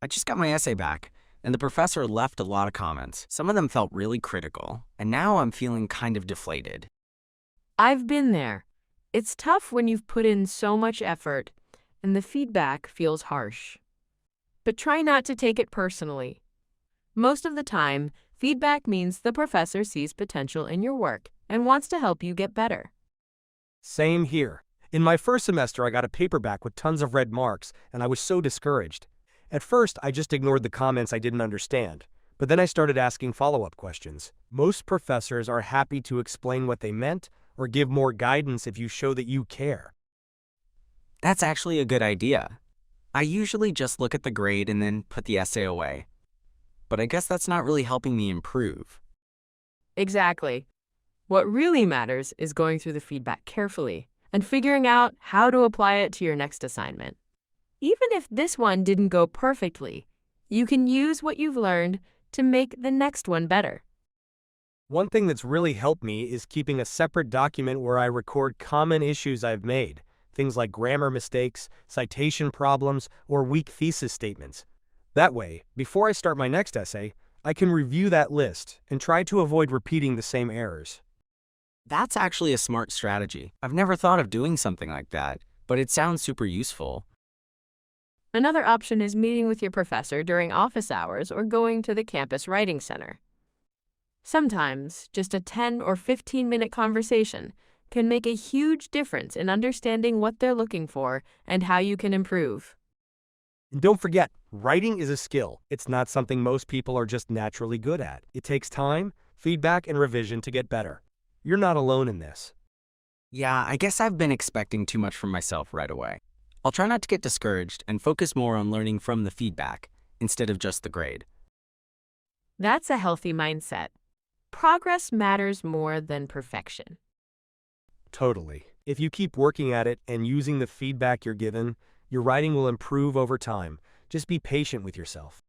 I just got my essay back, and the professor left a lot of comments. Some of them felt really critical, and now I'm feeling kind of deflated. I've been there. It's tough when you've put in so much effort and the feedback feels harsh. But try not to take it personally. Most of the time, feedback means the professor sees potential in your work and wants to help you get better. Same here. In my first semester, I got a paperback with tons of red marks, and I was so discouraged. At first, I just ignored the comments I didn't understand, but then I started asking follow-up questions. Most professors are happy to explain what they meant or give more guidance if you show that you care. That's actually a good idea. I usually just look at the grade and then put the essay away. But I guess that's not really helping me improve. Exactly. What really matters is going through the feedback carefully and figuring out how to apply it to your next assignment. Even if this one didn't go perfectly, you can use what you've learned to make the next one better. One thing that's really helped me is keeping a separate document where I record common issues I've made, things like grammar mistakes, citation problems, or weak thesis statements. That way, before I start my next essay, I can review that list and try to avoid repeating the same errors. That's actually a smart strategy. I've never thought of doing something like that, but it sounds super useful. Another option is meeting with your professor during office hours or going to the campus writing center. Sometimes, just a 10 or 15-minute conversation can make a huge difference in understanding what they're looking for and how you can improve. And don't forget, writing is a skill. It's not something most people are just naturally good at. It takes time, feedback, and revision to get better. You're not alone in this. Yeah, I guess I've been expecting too much from myself right away. I'll try not to get discouraged and focus more on learning from the feedback instead of just the grade. That's a healthy mindset. Progress matters more than perfection. Totally. If you keep working at it and using the feedback you're given, your writing will improve over time. Just be patient with yourself.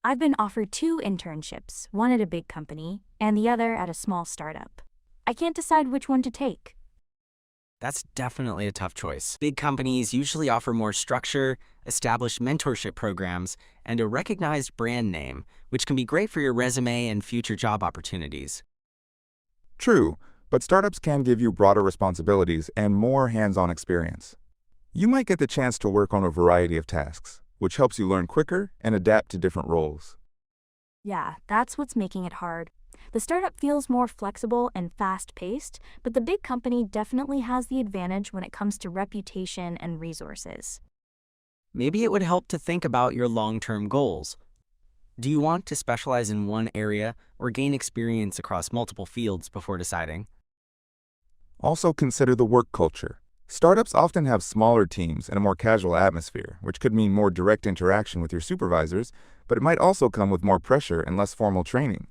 I've been offered two internships, one at a big company and the other at a small startup. I can't decide which one to take. That's definitely a tough choice. Big companies usually offer more structure, established mentorship programs, and a recognized brand name, which can be great for your resume and future job opportunities. True, but startups can give you broader responsibilities and more hands-on experience. You might get the chance to work on a variety of tasks, which helps you learn quicker and adapt to different roles. Yeah, that's what's making it hard. The startup feels more flexible and fast-paced, but the big company definitely has the advantage when it comes to reputation and resources. Maybe it would help to think about your long-term goals. Do you want to specialize in one area or gain experience across multiple fields before deciding? Also consider the work culture. Startups often have smaller teams and a more casual atmosphere, which could mean more direct interaction with your supervisors, but it might also come with more pressure and less formal training.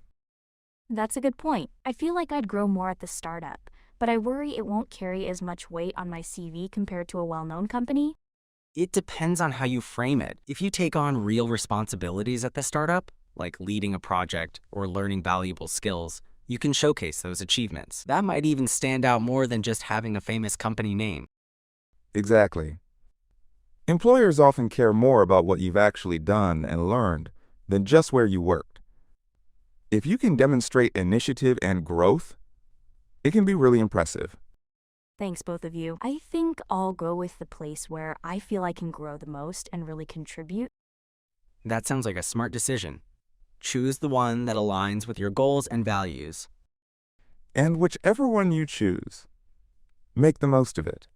That's a good point. I feel like I'd grow more at the startup, but I worry it won't carry as much weight on my CV compared to a well-known company. It depends on how you frame it. If you take on real responsibilities at the startup, like leading a project or learning valuable skills, you can showcase those achievements. That might even stand out more than just having a famous company name. Exactly. Employers often care more about what you've actually done and learned than just where you worked. If you can demonstrate initiative and growth, it can be really impressive. Thanks, both of you. I think I'll go with the place where I feel I can grow the most and really contribute. That sounds like a smart decision. Choose the one that aligns with your goals and values. And whichever one you choose, make the most of it.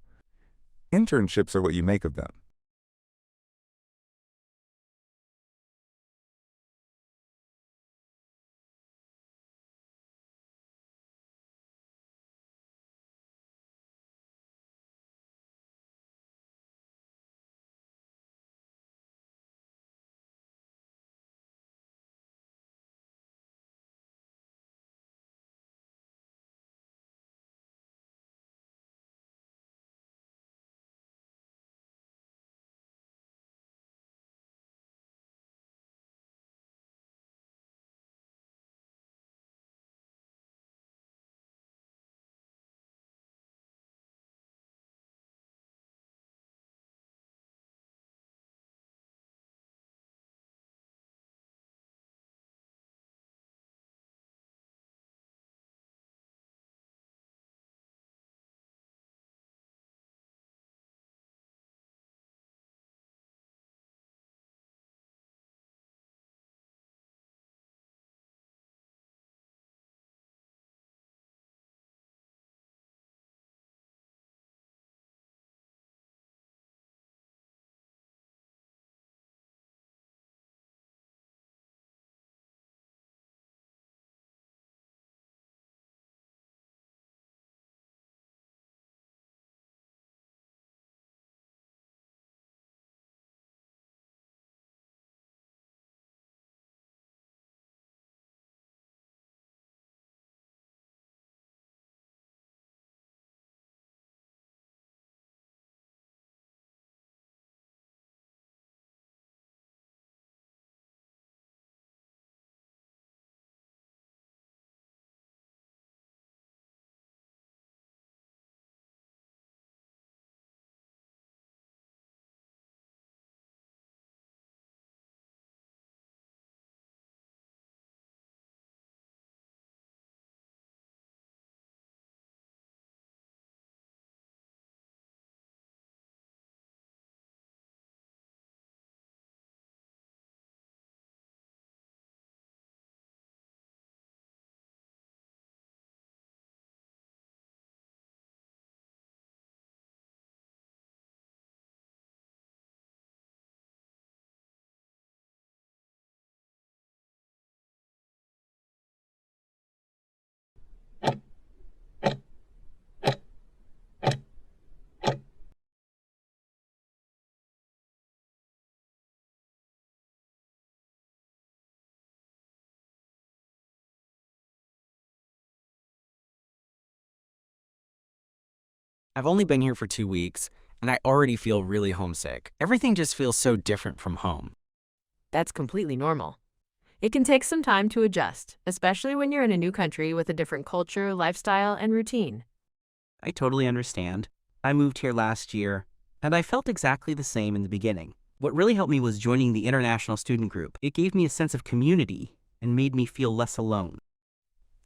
Internships are what you make of them. I've only been here for 2 weeks, and I already feel really homesick. Everything just feels so different from home. That's completely normal. It can take some time to adjust, especially when you're in a new country with a different culture, lifestyle, and routine. I totally understand. I moved here last year, and I felt exactly the same in the beginning. What really helped me was joining the international student group. It gave me a sense of community and made me feel less alone.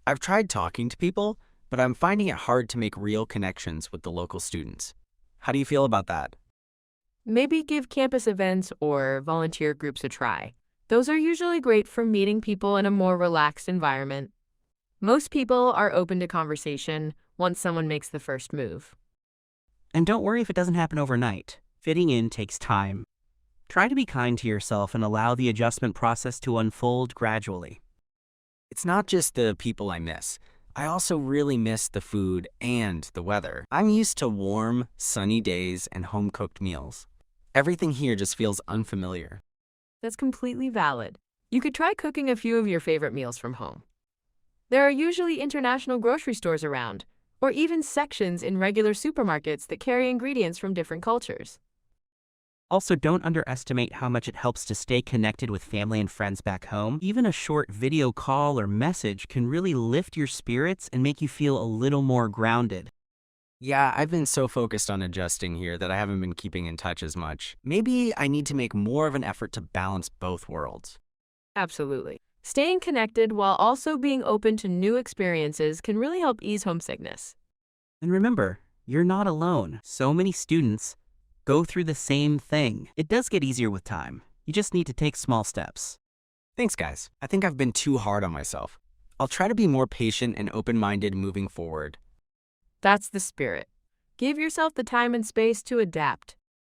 I've tried talking to people, but I'm finding it hard to make real connections with the local students. How do you feel about that? Maybe give campus events or volunteer groups a try. Those are usually great for meeting people in a more relaxed environment. Most people are open to conversation once someone makes the first move. And don't worry if it doesn't happen overnight. Fitting in takes time. Try to be kind to yourself and allow the adjustment process to unfold gradually. It's not just the people I miss. I also really miss the food and the weather. I'm used to warm, sunny days and home-cooked meals. Everything here just feels unfamiliar. That's completely valid. You could try cooking a few of your favorite meals from home. There are usually international grocery stores around, or even sections in regular supermarkets that carry ingredients from different cultures. Also, don't underestimate how much it helps to stay connected with family and friends back home. Even a short video call or message can really lift your spirits and make you feel a little more grounded. Yeah, I've been so focused on adjusting here that I haven't been keeping in touch as much. Maybe I need to make more of an effort to balance both worlds. Absolutely. Staying connected while also being open to new experiences can really help ease homesickness. And remember, you're not alone. So many students go through the same thing. It does get easier with time. You just need to take small steps. Thanks, guys. I think I've been too hard on myself. I'll try to be more patient and open-minded moving forward. That's the spirit. Give yourself the time and space to adapt.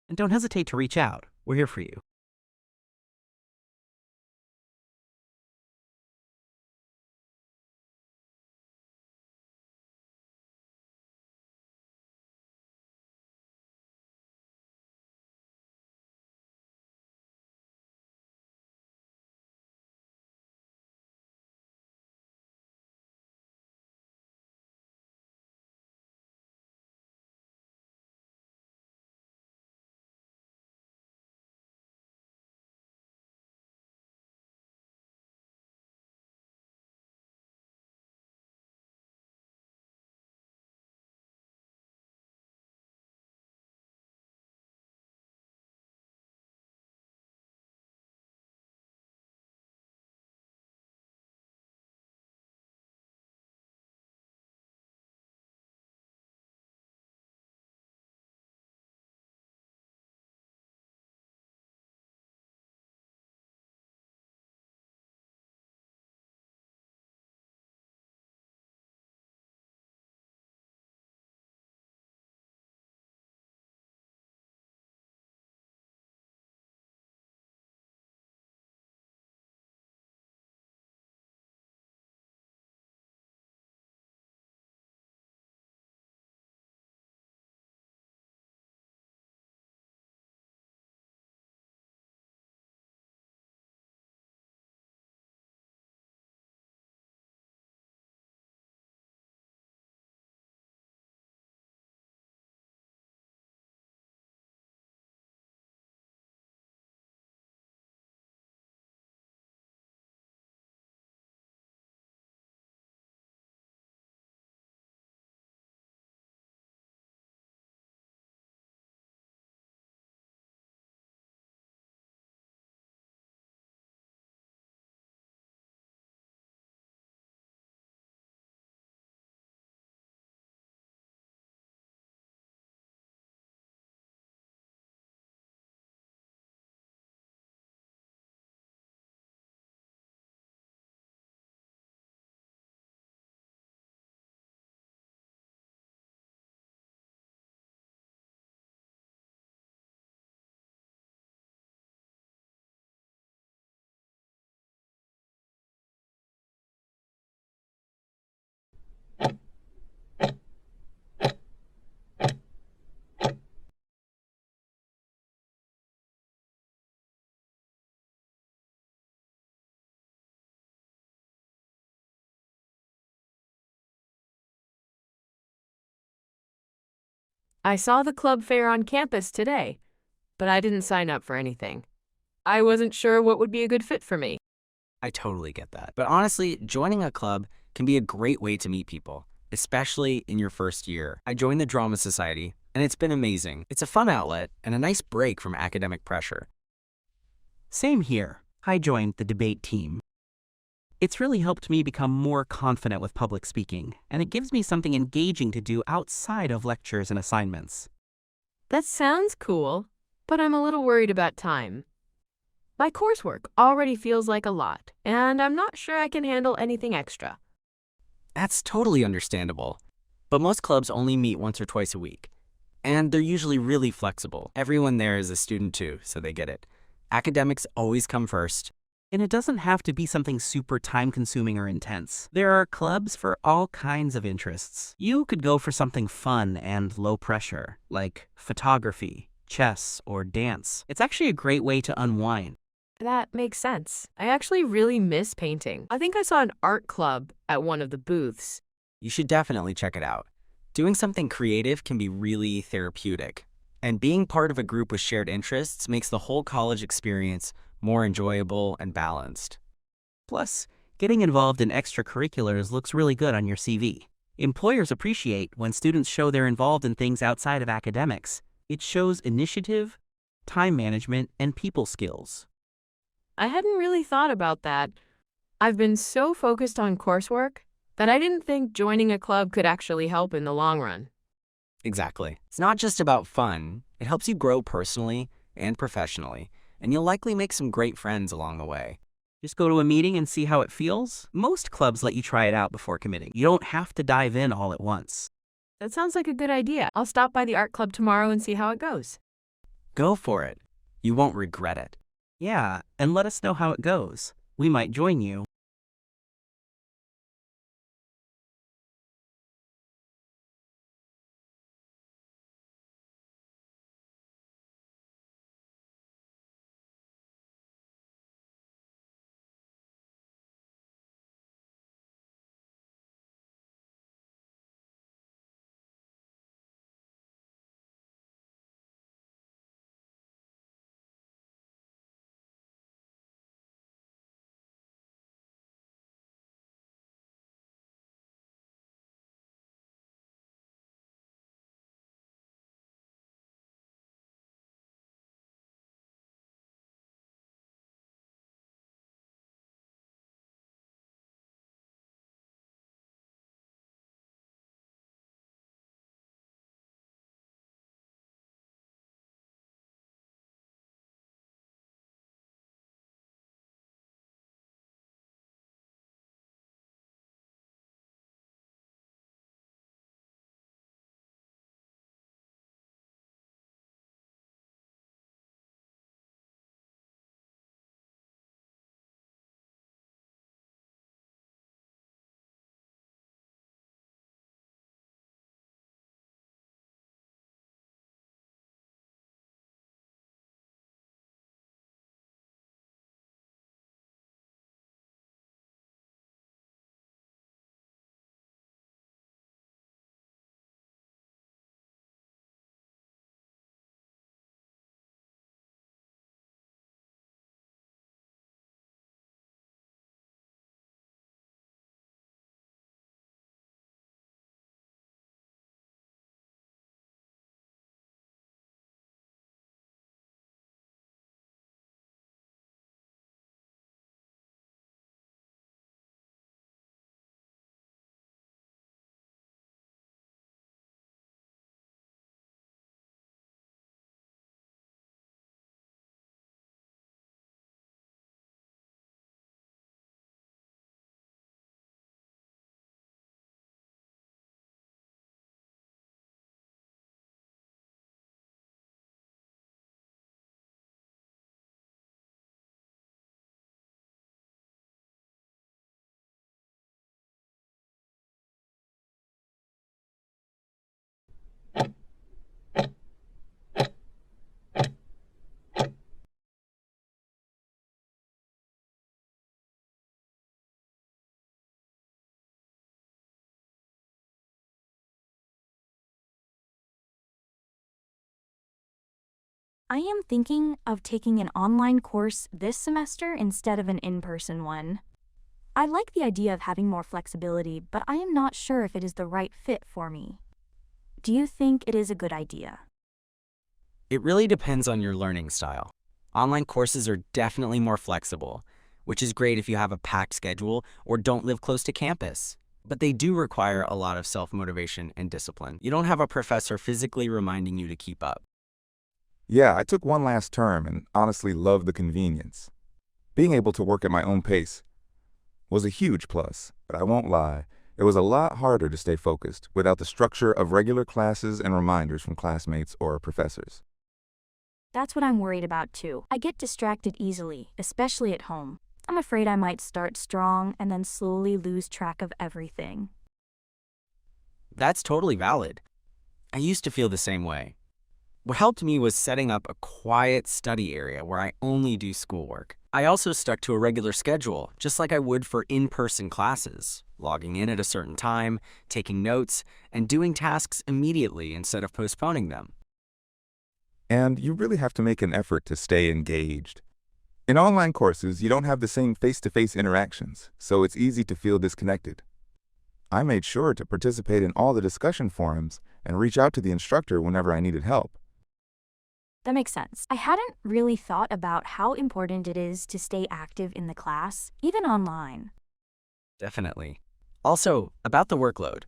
And don't hesitate to reach out. We're here for you. I saw the club fair on campus today, but I didn't sign up for anything. I wasn't sure what would be a good fit for me. I totally get that. But honestly, joining a club can be a great way to meet people, especially in your first year. I joined the Drama Society, and it's been amazing. It's a fun outlet and a nice break from academic pressure. Same here. I joined the debate team. It's really helped me become more confident with public speaking, and it gives me something engaging to do outside of lectures and assignments. That sounds cool, but I'm a little worried about time. My coursework already feels like a lot, and I'm not sure I can handle anything extra. That's totally understandable. But most clubs only meet once or twice a week, and they're usually really flexible. Everyone there is a student too, so they get it. Academics always come first. And it doesn't have to be something super time-consuming or intense. There are clubs for all kinds of interests. You could go for something fun and low pressure, like photography, chess, or dance. It's actually a great way to unwind. That makes sense. I actually really miss painting. I think I saw an art club at one of the booths. You should definitely check it out. Doing something creative can be really therapeutic, and being part of a group with shared interests makes the whole college experience more enjoyable and balanced. Plus, getting involved in extracurriculars looks really good on your CV. Employers appreciate when students show they're involved in things outside of academics. It shows initiative, time management, and people skills. I hadn't really thought about that. I've been so focused on coursework that I didn't think joining a club could actually help in the long run. Exactly. It's not just about fun. It helps you grow personally and professionally, and you'll likely make some great friends along the way. Just go to a meeting and see how it feels. Most clubs let you try it out before committing. You don't have to dive in all at once. That sounds like a good idea. I'll stop by the art club tomorrow and see how it goes. Go for it. You won't regret it. Yeah, and let us know how it goes. We might join you. I am thinking of taking an online course this semester instead of an in-person one. I like the idea of having more flexibility, but I am not sure if it is the right fit for me. Do you think it is a good idea? It really depends on your learning style. Online courses are definitely more flexible, which is great if you have a packed schedule or don't live close to campus. But they do require a lot of self-motivation and discipline. You don't have a professor physically reminding you to keep up. Yeah, I took one last term and honestly loved the convenience. Being able to work at my own pace was a huge plus, but I won't lie, it was a lot harder to stay focused without the structure of regular classes and reminders from classmates or professors. That's what I'm worried about too. I get distracted easily, especially at home. I'm afraid I might start strong and then slowly lose track of everything. That's totally valid. I used to feel the same way. What helped me was setting up a quiet study area where I only do schoolwork. I also stuck to a regular schedule, just like I would for in-person classes, logging in at a certain time, taking notes, and doing tasks immediately instead of postponing them. And you really have to make an effort to stay engaged. In online courses, you don't have the same face-to-face interactions, so it's easy to feel disconnected. I made sure to participate in all the discussion forums and reach out to the instructor whenever I needed help. That makes sense. I hadn't really thought about how important it is to stay active in the class, even online. Definitely. Also, about the workload.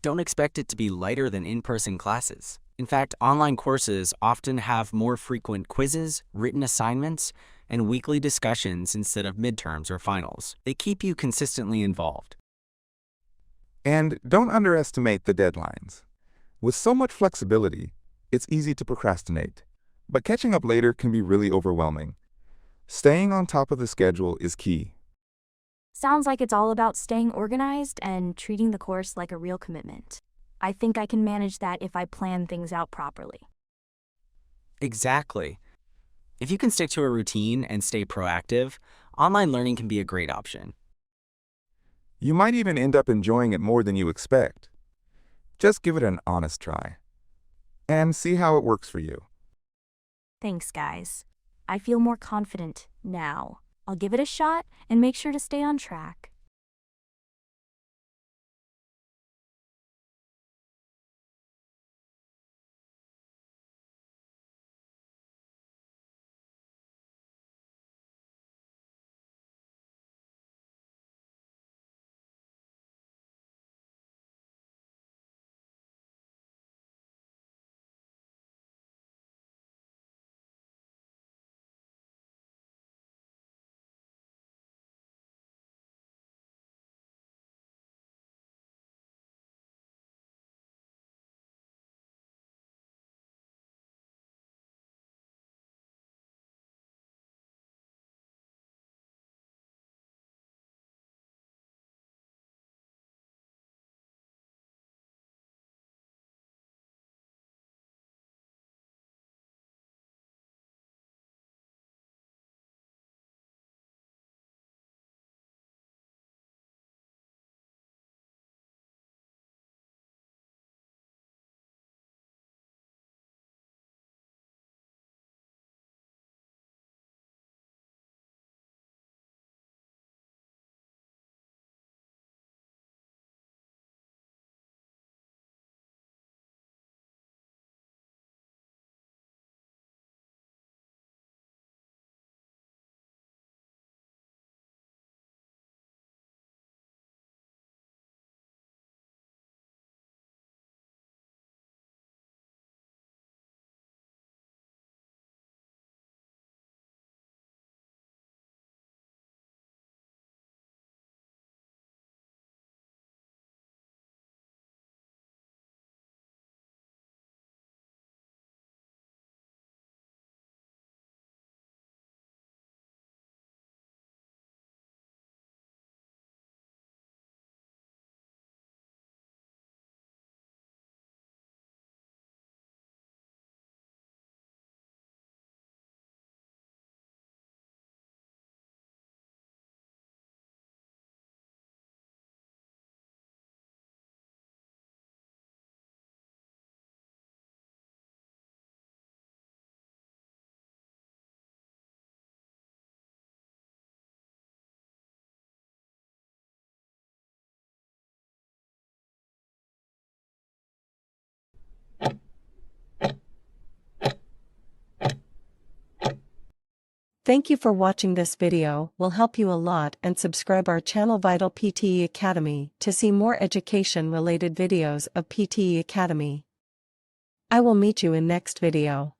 Don't expect it to be lighter than in-person classes. In fact, online courses often have more frequent quizzes, written assignments, and weekly discussions instead of midterms or finals. They keep you consistently involved. And don't underestimate the deadlines. With so much flexibility, it's easy to procrastinate, but catching up later can be really overwhelming. Staying on top of the schedule is key. Sounds like it's all about staying organized and treating the course like a real commitment. I think I can manage that if I plan things out properly. Exactly. If you can stick to a routine and stay proactive, online learning can be a great option. You might even end up enjoying it more than you expect. Just give it an honest try and see how it works for you. Thanks, guys. I feel more confident now. I'll give it a shot and make sure to stay on track. Thank you for watching this video, will help you a lot, and subscribe our channel Vital PTE Academy to see more education related videos of PTE Academy. I will meet you in next video.